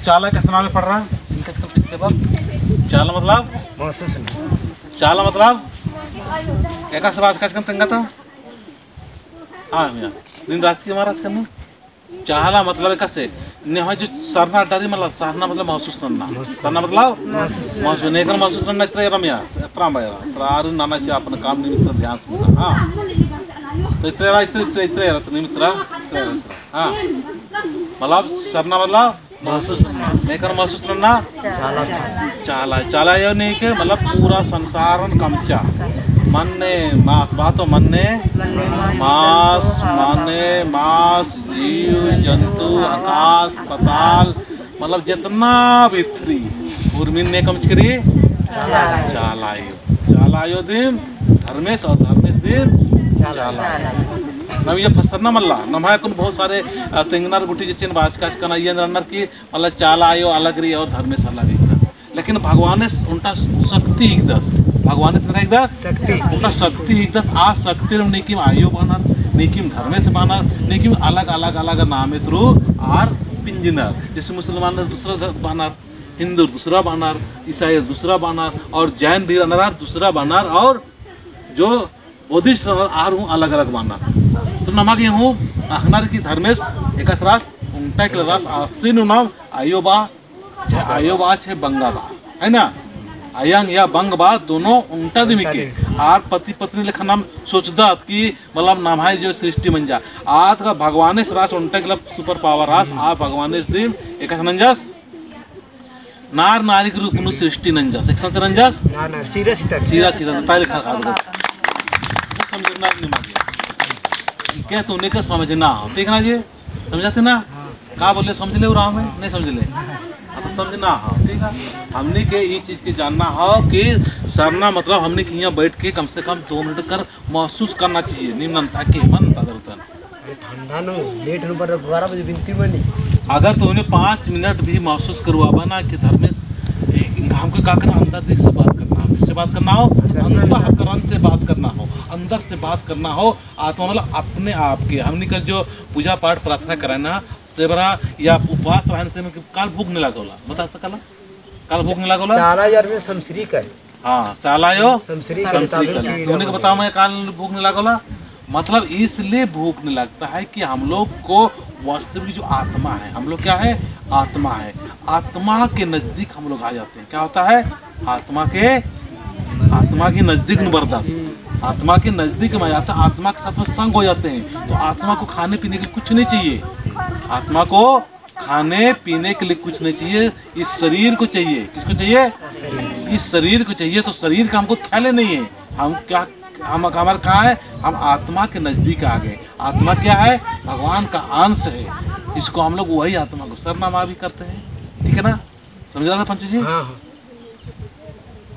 चाला कैसे नाम में पढ़ रहा है? चाला मतलब महसूस चाला मतलब एका राज काज तंगा था हाँ मिया दिन राजकीय महाराज करना चाला मतलब कसे ने जो सरना डरी मतलब सरना मतलब महसूस करना सरना मतलब महसूस नहीं कर महसूस करना इतना रमिया इतना बाया प्रार नाना ची अपन काम निमित्त ध्यान से हाँ तो इतने निमित्त हाँ मतलब सरना मतलब महसूस नहीं कर महसूस करना चाला चाला ये नहीं के मतलब पूरा संसारन कमचा मन ने मास बातों मन ने मास माने मास जीव जंतु आकाश पताल मतलब जितना भीतरी उर्मिन ने कम करी चालायो दिन धर्मेश और धर्मेश दिन चालायो नम ये फसरना मल्ला नमाय कुन बहुत सारे तेंगनार गुटी जैसे बाजकाज का ये अंदर की मतलब चालायो अलग रही और धर्मेश अलग ही लेकिन भगवान ने उनका शक्ति एक दस भगवान से एक दस शक्ति उनका शक्ति एक दस आ शक्ति निकिम आयो बानर निकिम धर्मेश बानर निकिम अलग अलग अलग नामे थ्रू आर पिंजनर जैसे मुसलमान दूसरा बानर हिंदू दूसरा बानर ईसाई दूसरा बानर और जैन भी अनरार दूसरा बानर और जो बुद्धिस्ट आर हूँ अलग अलग बानर तो नमक ये हूँ अखनार की धर्मेश एक रास उनटा के रास आसीन नाम आयोबा छे बंगाबा है ना आयंग या बंगबा दोनों उल्टा दिमी के आर पति पत्नी लेखा नाम सोचदात कि मतलब नाम है जो सृष्टि मंजा आत का भगवानेश रास उल्टा के सुपर पावर रास आ भगवानेश दिन एक नंजस नार नारी के रूप में सृष्टि नंजस एक संत नंजस नार नार सीरा सीता सीरा सीता ताई लिखा खा दो समझना नहीं मांगे क्या तूने का समझना ठीक ना जी समझाते ना का बोले समझ ले राम में नहीं समझ ले समझना हाँ ठीक है हमने के ये चीज़ के जानना हो कि सरना मतलब हमने के यहाँ बैठ के कम से कम 2 मिनट कर महसूस करना चाहिए निम्नता के मन तदरतन ठंडा नो लेट नो पर 12 बजे बिनती बनी अगर तो उन्हें 5 मिनट भी महसूस करवाबा ना कि धर्मेश हमको क्या करना अंदर दिल से बात करना हो किससे बात करना हो अंतःकरण से बात करना हो अंदर से बात करना हो आत्मा मतलब अपने आप के हमने का जो पूजा पाठ प्रार्थना कराना सेवरा या उपवास रहने से काल भूख नहीं लागोला बता सकला काल भूख नहीं लागोला चाला यार में समश्री कर हाँ चालायो समश्री तूने को बताओ मैं काल भूख नहीं लागोला मतलब इसलिए भूख नहीं लगता है कि हम लोग को वास्तविक जो आत्मा है हम लोग क्या है आत्मा के नजदीक हम लोग आ जाते हैं क्या होता है आत्मा के नजदीक निबरदा आत्मा के नजदीक में जाता है आत्मा के साथ में संग हो जाते हैं तो आत्मा को खाने पीने के लिए कुछ नहीं चाहिए आत्मा को खाने पीने के लिए कुछ नहीं चाहिए इस शरीर को चाहिए किसको चाहिए इस शरीर को चाहिए तो शरीर का हमको ख्याल नहीं है हम क्या हम हमारा कहाँ है हम आत्मा के नजदीक आ गए आत्मा क्या है भगवान का अंश है इसको हम लोग वही आत्मा को सरनामा भी करते हैं ठीक है ना समझ रहा था पंचू जी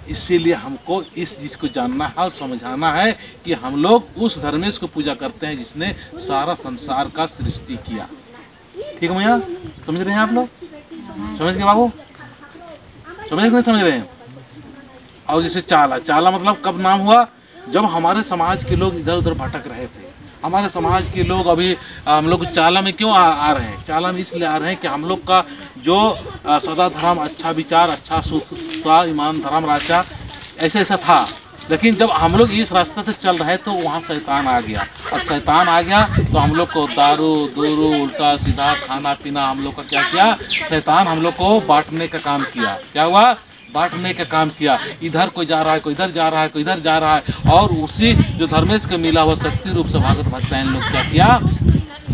इसीलिए हमको इस चीज़ को जानना है और समझाना है कि हम लोग उस धर्मेश को पूजा करते हैं जिसने सारा संसार का सृष्टि किया ठीक है भैया समझ रहे हैं आप लोग समझ गए बाबू समझ नहीं समझ रहे हैं और जैसे चाला मतलब कब नाम हुआ जब हमारे समाज के लोग इधर उधर भटक रहे थे हमारे समाज के लोग अभी हम लोग चाला में क्यों आ रहे हैं चाला में इसलिए आ रहे हैं कि हम लोग का जो सदा धर्म अच्छा विचार अच्छा सुधा ईमान धर्म राजा ऐसा था लेकिन जब हम लोग इस रास्ते से चल रहे तो वहाँ शैतान आ गया और शैतान आ गया तो हम लोग को दारू दूरू उल्टा सीधा खाना पीना हम लोग का क्या किया शैतान हम लोग को बांटने का काम किया क्या हुआ बांटने का काम किया इधर कोई जा रहा है कोई इधर जा रहा है कोई इधर जा रहा है और उसी जो धर्मेश का मिला हुआ शक्ति रूप से भागवत भक्तायन लोग क्या किया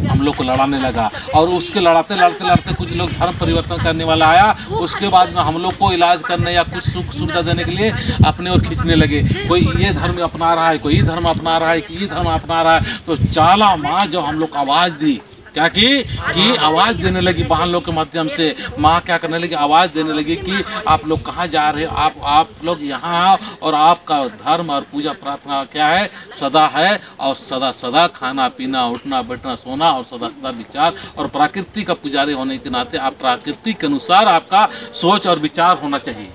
हम लोग को लड़ाने लगा और उसके लड़ते कुछ लोग धर्म परिवर्तन करने वाला आया उसके बाद में हम लोग को इलाज करने या कुछ सुख सुविधा देने के लिए अपने ओर खींचने लगे कोई ये धर्म अपना रहा है कोई ये धर्म अपना रहा है कि ये धर्म अपना रहा है तो चाला माँ जो हम लोग आवाज़ दी क्या कि आवाज़ देने लगी बहन लोग के माध्यम से माँ क्या करने लगी आवाज़ देने लगी कि आप लोग कहाँ जा रहे हो आप लोग यहाँ आओ और आपका धर्म और पूजा प्रार्थना क्या है सदा है और सदा सदा खाना पीना उठना बैठना सोना और सदा सदा विचार और प्रकृति का पुजारी होने के नाते आप प्रकृति के अनुसार आपका सोच और विचार होना चाहिए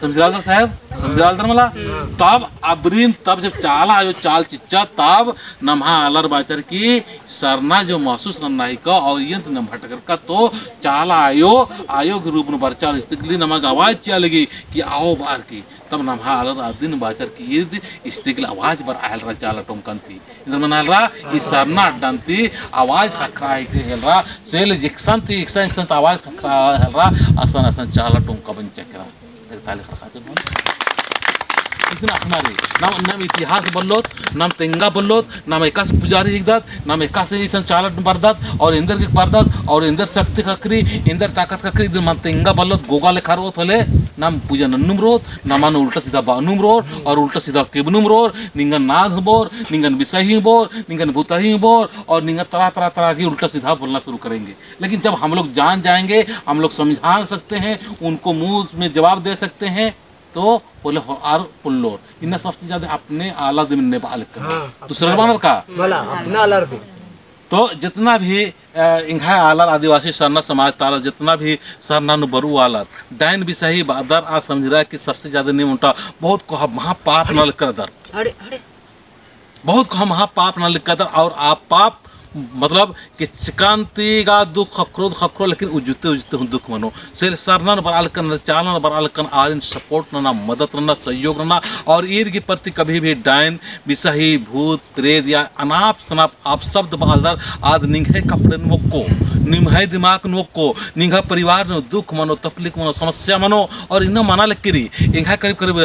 समझाल साहब समझाल मला तब अबरीन तब जब चाला आयो चाल चिच्चा तब नम्हा आलर बाचर की सरना जो महसूस नहीं का और यंत्र न भटकर का तो चाला आयो के रूप में बरचा और इस्तिकली नमक आवाज चिया लगी कि आओ बार की तब नम्हा आलर दिन बाचर की इर्द इस्तिकल आवाज बर आयल रहा चाला टोंकन थी इधर मनाल रहा इस सरना अड्डंती आवाज खखरा हेल रहा सेल जिक्सन थी इक्सन आवाज खखरा हेल रहा असन असन चाला टोंका बन चकरा ताले खखा इतना हमारे नाम इतिहास बल्लोत नाम तेंगा बल्लोत नाम एकास पुजारी हिगदात नाम एकास संचालक बरदात और इंदर के बरदात और इंदर शक्ति खकरी इंदर ताकत खकरी इधर मन तेंगा बल्लोत गोगा लेखा रोत होले नाम पूजा नन्नुम रोत नामान उल्टा सीधा बानुम रोर और उल्टा सीधा केबनुम रोर निंगन नाद बोर निंगन विषही बोर निंगन भूतही बोर और निंगन तरह की उल्टा सीधा बोलना शुरू करेंगे। लेकिन जब हम लोग जान जाएंगे हम लोग समझा सकते हैं उनको मुंह में जवाब दे सकते हैं तो बोले आर पुल्लोर इन्ना सबसे ज्यादा अपने आला दिन ने बाल कर दूसरा बानर का बोला अपना अलर दे तो जितना भी इंघा आलर आदिवासी सरना समाज तारा जितना भी सरना नु बरू आलर डाइन भी सही बादर आ समझ रहा है कि सबसे ज्यादा नहीं उल्टा बहुत को महापाप न कर दर बहुत को महापाप न कर दर और आप पाप मतलब कि चिकांति का दुख खखरो लेकिन उजते हूँ दुख मनो सेल सरना बरालकन चालन बरालकन आरिन सपोर्ट ना मदद ना सहयोग ना और ईर के प्रति कभी भी डायन विषही भूत प्रेत या अनाप शनाप आप शब्द बालदार आद निंघे कपड़े को निम्हे दिमाग को निंघा परिवार ने दुख मनो तकलीफ मनो समस्या मनो और इन्हें मना लगी इंघा करीब करीब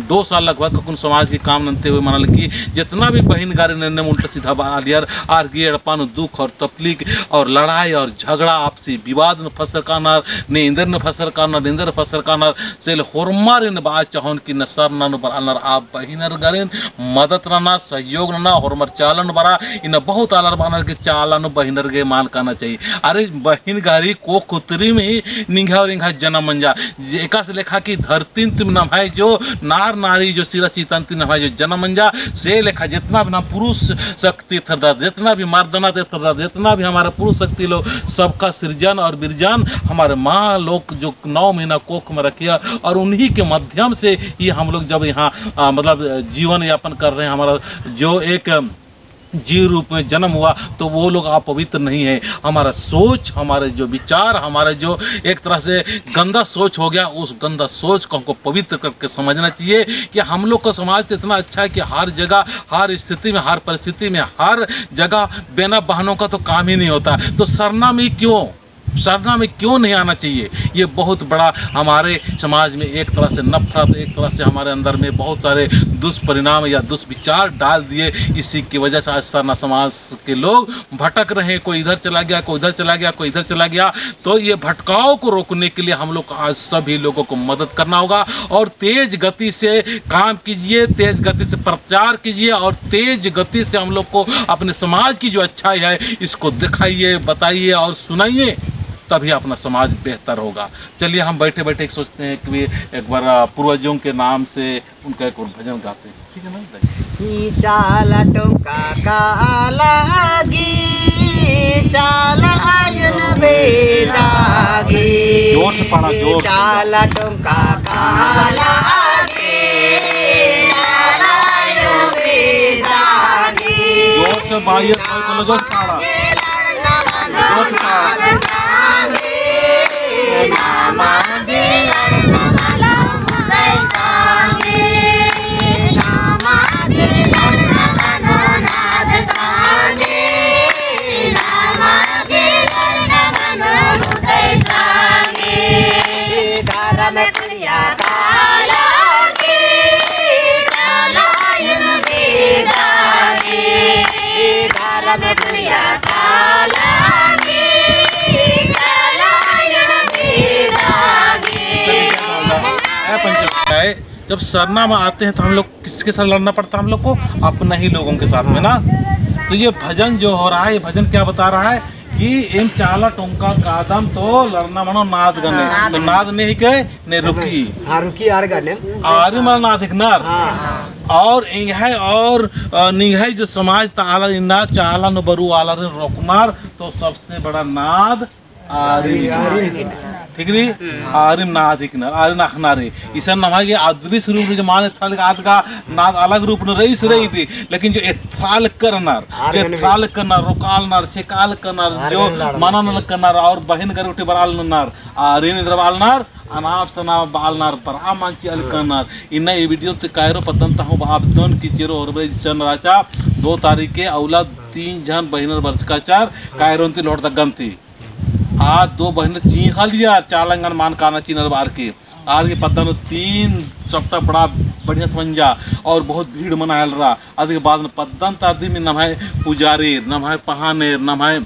2 साल लगभग कुन समाज की काम नंते हुए मना लगी जितना भी बहन गारी ने उल्टा सीधा बालियर आर गियड़पा दुख और तकलीफ और लड़ाई और झगड़ा आपसी विवाद न फसर कानर ने इंदर न फसर कानर इंदर फसर कानर सेल होरमार इन बात चाहन कि न सर न बरानर आप बहिनर गरेन मदद ना सहयोग ना होरमर चालन बरा इन बहुत आलर बानर के चालन बहिनर के मान काना चाहिए। अरे बहिन गारी को कुतरी में निंघा और इंघा जन्म मंजा एका से लेखा की धरती तुम नभाई जो नार नारी जो सिरा सीतन तीन नभाई जो जन्म मंजा से लेखा जितना भी ना पुरुष शक्ति थरदा जितना भी मर्दना जितना भी हमारा पुरुष शक्ति लोग सबका सृजन और बिरजन हमारे माँ लोग जो 9 महीना कोख में रखिया और उन्हीं के माध्यम से ये हम लोग जब यहाँ मतलब जीवन यापन कर रहे हैं हमारा जो एक जीव रूप में जन्म हुआ तो वो लोग आप पवित्र नहीं है। हमारा सोच हमारे जो विचार हमारे जो एक तरह से गंदा सोच हो गया उस गंदा सोच को हमको पवित्र करके समझना चाहिए कि हम लोग का समाज तो इतना अच्छा है कि हर जगह हर स्थिति में हर परिस्थिति में हर जगह बिना बहनों का तो काम ही नहीं होता। तो सरना में क्यों नहीं आना चाहिए? ये बहुत बड़ा हमारे समाज में एक तरह से नफरत एक तरह से हमारे अंदर में बहुत सारे दुष्परिणाम या दुष्विचार डाल दिए। इसी की वजह से आज सरना समाज के लोग भटक रहे हैं, कोई इधर चला गया कोई इधर चला गया कोई इधर चला गया। तो ये भटकाव को रोकने के लिए हम लोग आज सभी लोगों को मदद करना होगा और तेज गति से काम कीजिए, तेज गति से प्रचार कीजिए और तेज गति से हम लोग को अपने समाज की जो अच्छाई है इसको दिखाइए, बताइए और सुनाइए, तभी अपना समाज बेहतर होगा। चलिए हम बैठे बैठे सोचते हैं कि एक बार पूर्वजों के नाम से उनका एक और भजन गाते हैं, ठीक है ना? चाला टोका कालागी चाला आयन बेदागी जोर से पढ़ा जोर चाला टोका कालागी चाला आयन बेदागी जोर से भाई को जोर से पढ़ा जोर से पढ़ा जब सरना में आते हैं तो हम लोग किसके साथ लड़ना पड़ता है? हम लोग को अपने ही लोगों के साथ में ना। तो ये भजन जो हो रहा है ये भजन क्या बता रहा है कि इन चाला टोंका कादम तो लड़ना मनो नाद गने तो नाद नहीं कहे ने रुकी रुकी आर गने आरी मनो नाद इकनार और इंघाई और निघाई जो समाज ताला इन्ना चाला न बरू आला रे रोकनार तो सबसे बड़ा नाद आरिन ठीक नी आरिम नाधिकनर आरिन अखनारे इसन नमागे अदृश्य रूप जो मान एथ्राल का आद का नाद अलग रूप न रही रही थी लेकिन जो एथ्राल करनर रोकालनर सेकाल करनर जो मनन करनर और बहन कर उठे बराल नर आरिन इधर बालनर अनाप सनाप बालनार पर आमांची अलकनार इन्ना ये वीडियो ते कायरो पतंता हूँ आप दोन की चेरो और बड़े जन राचा 2 तारीख के औलाद 3 जन बहनर वर्ष का चार कायरोंती लौट तक गंती आज 2 बहनर ची खा लिया चालंगन मान काना चीनर बार के आर के पतन 3 सप्ताह बड़ा बढ़िया समझा और बहुत भीड़ मनायल रहा आदि के बाद में पतन तादी में नमाय पुजारी नमाय पहानेर नमाय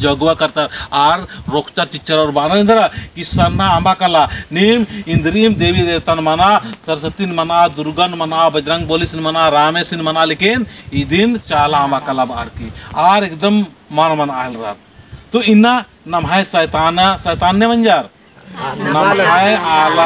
जगुआ करता आर रोकचर चिच्चर और बाना इंद्रा कि सन्ना आंबा कला नीम इंद्रियम देवी देवतन मना सरस्वती मना दुर्गन मना बजरंग बोलिसन मना रामेसिन मना लेकिन ई दिन चाला आंबा कला बार की आर एकदम मन आयल रहा तो इन्ना नमहाय शैतान ने मंजार नमहाय आला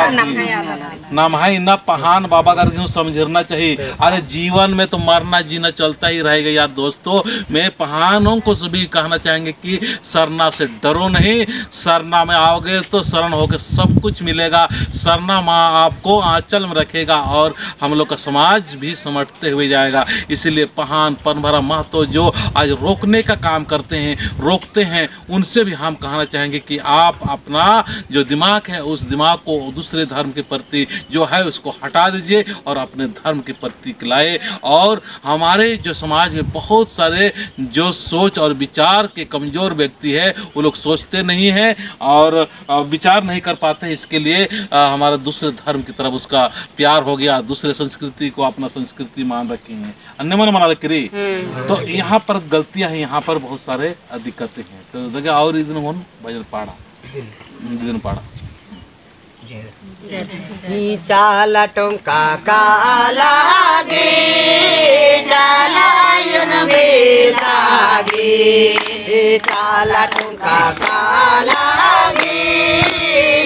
नमहाय इन्ना पहान बाबा करके समझना चाहिए। अरे जीवन में तो मरना जीना चलता ही रहेगा यार दोस्तों। मैं पहानों को सभी कहना चाहेंगे कि सरना से डरो नहीं, सरना में आओगे तो शरण होकर सब कुछ मिलेगा। सरना माँ आपको आंचल में रखेगा और हम लोग का समाज भी समटते हुए जाएगा। इसीलिए पहान परंपरा महतो जो आज रोकने का काम करते हैं, रोकते हैं, उनसे भी हम कहना चाहेंगे कि आप अपना जो दिमाग है उस दिमाग को दूसरे धर्म के प्रति जो है उसको हटा दीजिए और अपने धर्म के प्रति लाए। और हमारे जो समाज में बहुत सारे जो सोच और विचार के कमज़ोर व्यक्ति है वो लोग सोचते नहीं हैं और विचार नहीं कर पाते। इसके लिए हमारा दूसरे धर्म की तरफ उसका प्यार हो गया, दूसरे संस्कृति को अपना संस्कृति मान रखेंगे, अन्य मन मना रखे। तो यहाँ पर गलतियाँ हैं, यहाँ पर बहुत सारे दिक्कतें हैं। तो जगह और दिन भजन पाड़ा चाला टोंका काला गे चालायन बेदागे चाला टोंका काला गे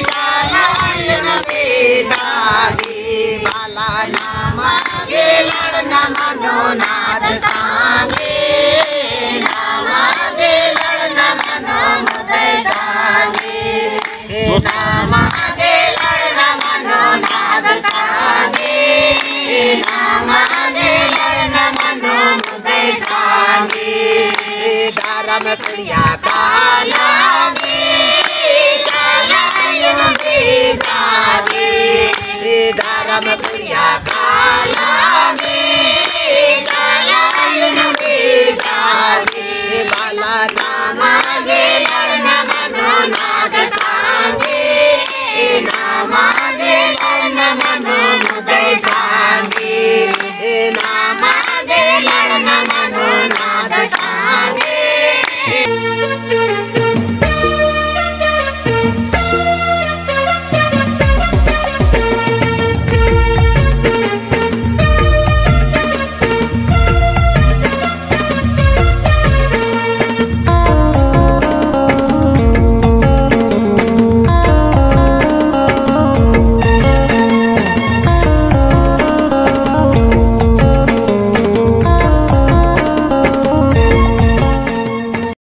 चालायन बेदागे बाला नाम गे लड़ना मनो नाद सांगे नाम गे लड़ना मनो मुदय सांगे नाम गे लड़ना मनो नाद सांगे नाम गे लड़ना मनो मुदय सांगे दारम कड़िया काला गे चालायन बेदागे दारम